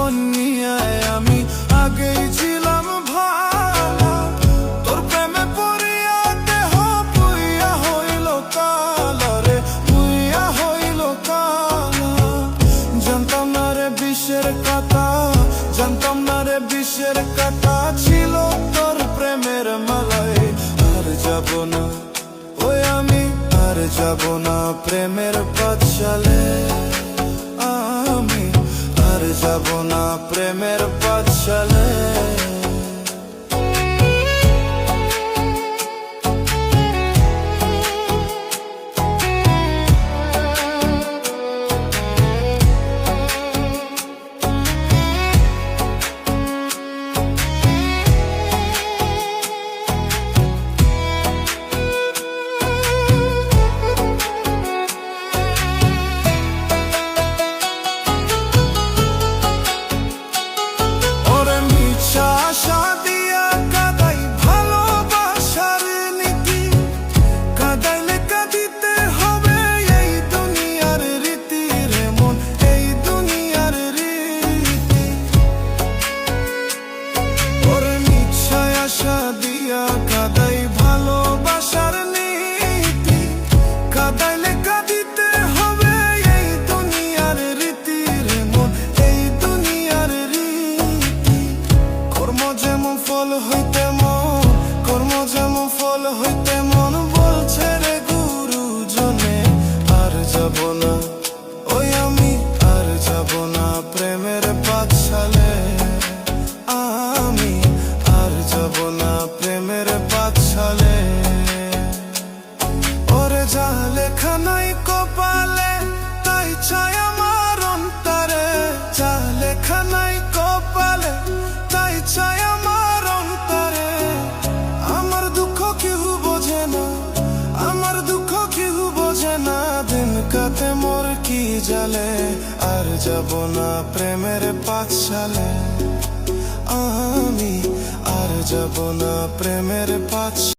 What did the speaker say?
জীবন নিয়ে আমি আগেই ছিলাম ভালো, তোর প্রেমে পড়িয়া দেহ পুইয়া হইল কালো রে, পুইয়া হইল কালো। জানতাম না রে বিষের কাঁটা, জানতাম না রে বিষের কাঁটা ছিল তোর প্রেমের মালায়। আর যাব না ওই আমি, আর যাব না প্রেমের পাঠশালে, আমি আর যাব না প্রেমের পাঠশালে। ফল হইতে মন, কর্ম যেমন ফল হইতে মন বলছে রে গুরুজনে। আর যাব না ওই আমি, আর যাব না প্রেমের পাঠশালে, আমি আর যাব না প্রেমের পাঠশালে। ওরে যা লেখা নাই কপালে তাই চায় আমার অন্তরে, যা লেখা নাই কপালে তাই চায় আমার অন্তরে। আমার দুঃখ কেউ বোঝে না, আমার দুঃখ কেউ বোঝে না, দিন কাটে মোর কি জালে। আর যাব না প্রেমের পাঠশালে, আমি আর যাব না প্রেমের পাঠশালে।